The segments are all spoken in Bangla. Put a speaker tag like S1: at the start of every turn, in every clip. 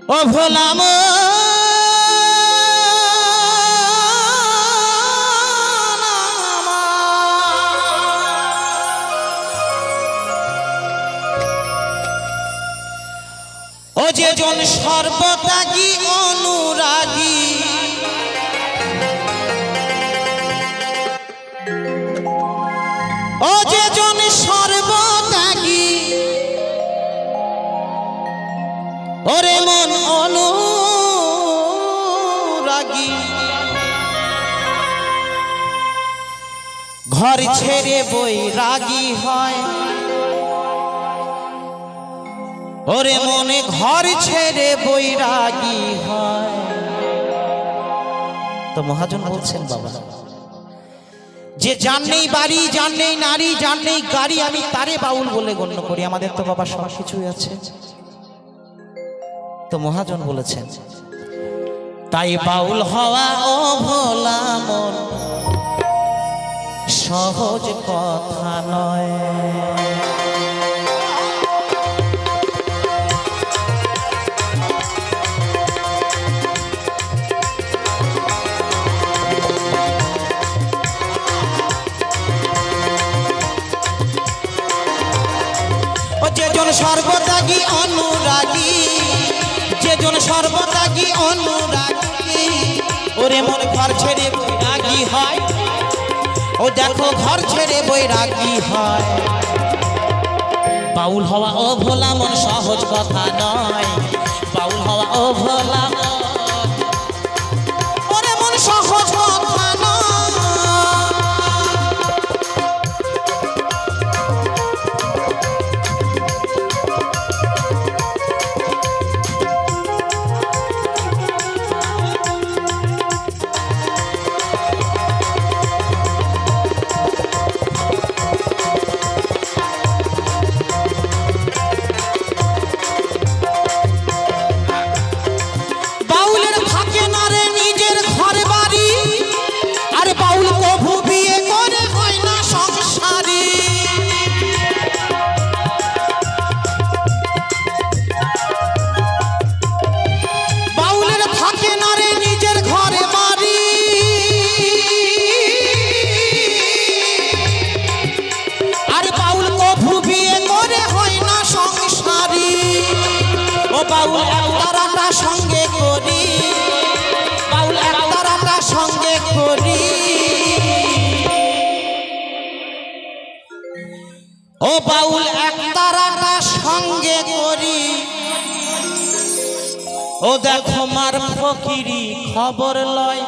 S1: ও ভোলাম ও যে জন সর্বত্যাগী অনুরাগী ও যে জন সর্বত্যাগী ওরে মন অনুরাগী ঘর ছেড়ে বৈরাগী হয় ওরে মনে ঘর ছেড়ে বৈরাগী হয়। তো মহাজন বলছেন বাবা যে যার নেই বাড়ি যার নেই নারী যার নেই গাড়ি আমি তারে বাউল বলে গণ্য করি। আমাদের তো বাবা সব কিছুই আছে। তো মহাজন বলেছেন তাই বাউল হওয়া ও ভোলা মন সহজ কথা নয়। যেজন সর্বত্যাগী অনুরাগী যেজন সর্বত্যাগী অনুরাগী ওরে মন ঘর ছেড়ে বৈরাগী হয় ও দেখো ঘর ছেড়ে বৈরাগী হয়। বাউল হওয়া ও ভোলা মন সহজ কথা নয়। বাউল হওয়া ও ভোলা মন ওরে মন সহজ কথা নয়। বাউল একতারাটা সঙ্গে করি বাউল একতারাটা সঙ্গে করি ও বাউল একতারাটা সঙ্গে করি ও দেখো মার ফকিরি খবর লয়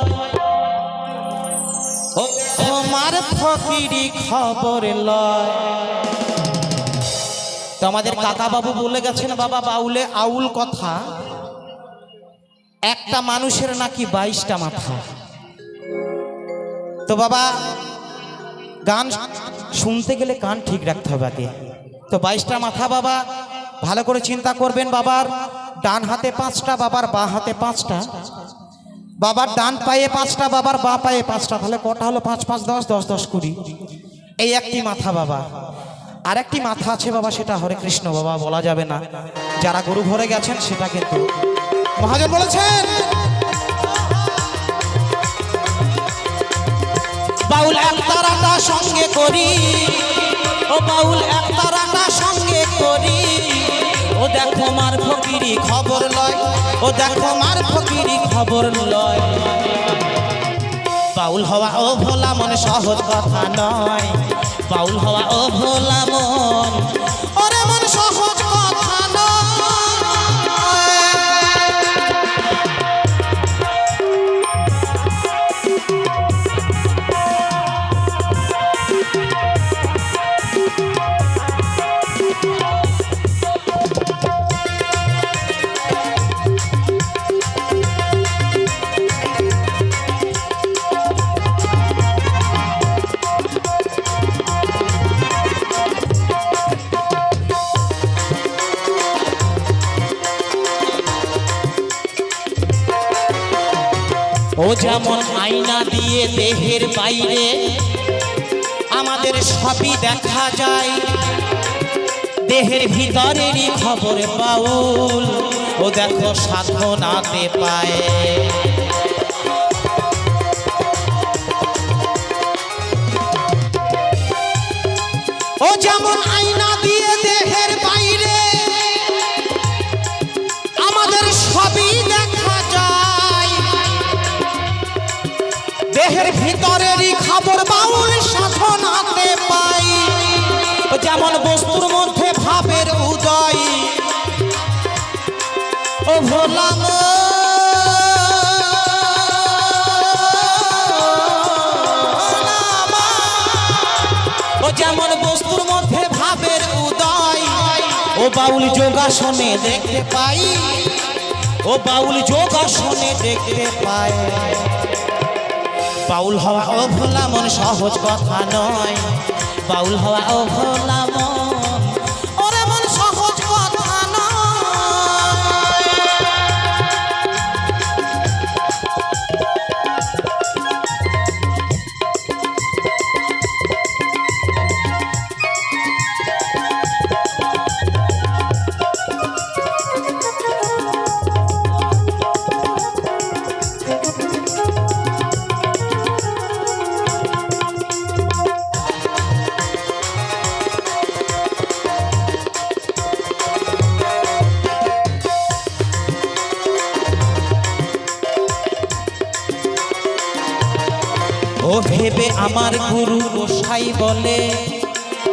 S1: ও দেখো মার ফকিরি খবর লয়। তো আমাদের কাকা বাবু বলে গেছেন বাবা বাউলে আউল কথা একটা মানুষের নাকি 22টা মাথা। তো বাবা গান শুনতে গেলে কান ঠিক রাখতে হবে আগে। তো 22টা মাথা বাবা ভালো করে চিন্তা করবেন। বাবার ডান হাতে 5টা বাবার বাঁ হাতে 5টা বাবার ডান পায়ে 5টা বাবার বাঁ পায়ে 5টা তাহলে কটা হলো 5 5 10 10 10 20 এই একটি মাথা বাবা। আর একটি মাথা আছে বাবা সেটা হরে কৃষ্ণ বাবা বলা যাবে না। যারা গরু ঘরে গেছেন সেটা কিন্তু মহাজন বলেছেন বাউল একতারাটা সঙ্গে করি ও বাউল একতারাটা সঙ্গে করি ও দেখো মার ফকিরি খবর লয় ও দেখো মার ফকিরি খবর লয়। বাউল হওয়া ও ভোলা মন সহজ কথা নয়। বাউল হওয়া ও ভোলা মন ওরে মন সহজ কথা নয়। ও যেমন আয়না দিয়ে দেহের বাইরে আমাদের সবই দেখা যায়, দেহের ভিতরেরই খবর বাউল ও দেখো সাধনাতে পায়। ও যেমন আয়না দিয়ে দেহের বাইরে আমাদের সবই দেখা যায়, দেহের ভিতরেরই খবর বাউল সাধনাতে পাই। যেমন বস্তুর মধ্যে ভাবের উদয়, ও ভোলা ও যেমন বস্তুর মধ্যে ভাবের উদয়, ও বাউল যোগাসনে দেখতে পাই, ও বাউল যোগাসনে দেখতে পাই। বাউল হওয়া ও ভোলা মন সহজ কথা নয়, বাউল হওয়া ও ভোলা মন, ওরে মন সহজ কথা নয়। ও ভেবে আমার গুরু গোসাই বলে,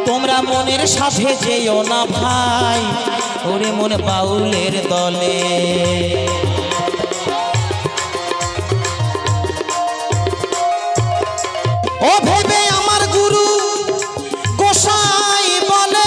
S1: তোমরা মনের সাথে যেও না ভাই, ওরে মন বাউলের দলে। ও ভেবে আমার গুরু গোসাই বলে,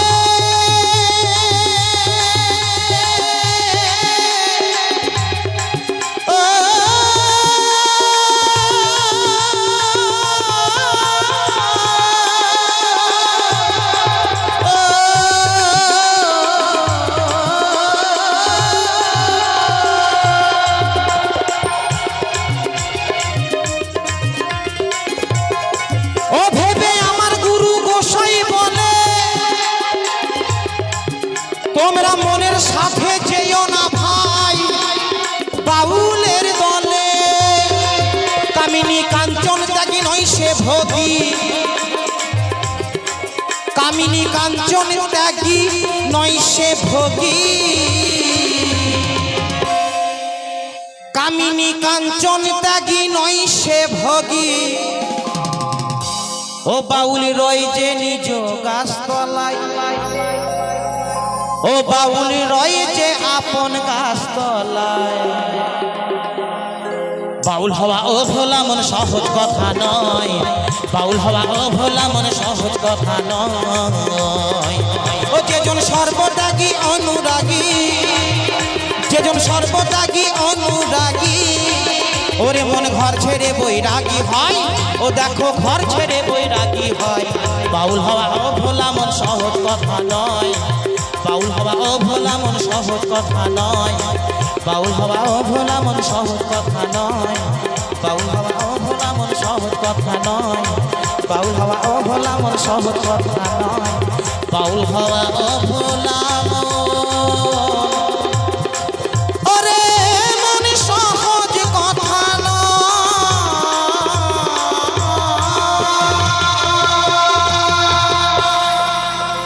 S1: তোমরা মনের সাথে যেও না ভাই বাউলের দলে। কামিনী কাঞ্চন ত্যাগী নয় সে ভোগী, কামিনী কাঞ্চন ত্যাগী নয় সে ভোগী, কামিনী কাঞ্চন ত্যাগী নয় সে ভোগী। ও বাউল রয় যে নিজ গাছতলায়, ও বাউল রয়েছে আপন গাছতলায়। বাউল হওয়া ও ভোলা মন সহজ কথা নয়, বাউল হওয়া ও ভোলা মন সহজ কথা নয়। ও যেজন সর্বত্যাগী অনুরাগী, যেজন সর্বত্যাগী অনুরাগী, ওরে মন ঘর ছেড়ে বৈরাগী হয়, ও দেখো ঘর ছেড়ে বৈরাগী হয়। বাউল হওয়া ও ভোলা মন সহজ কথা নয়, বাউল হওয়া ও ভোলা মন সহজ কথা নয়, বাউল হওয়া ও ভোলা মন সহজ কথা নয়, বাউল হওয়া ও ভোলা মন সহজ কথা নয়, বাউল হওয়া ও ভোলা মন সহজ কথা নয়, বাউল হওয়া ও ভোলা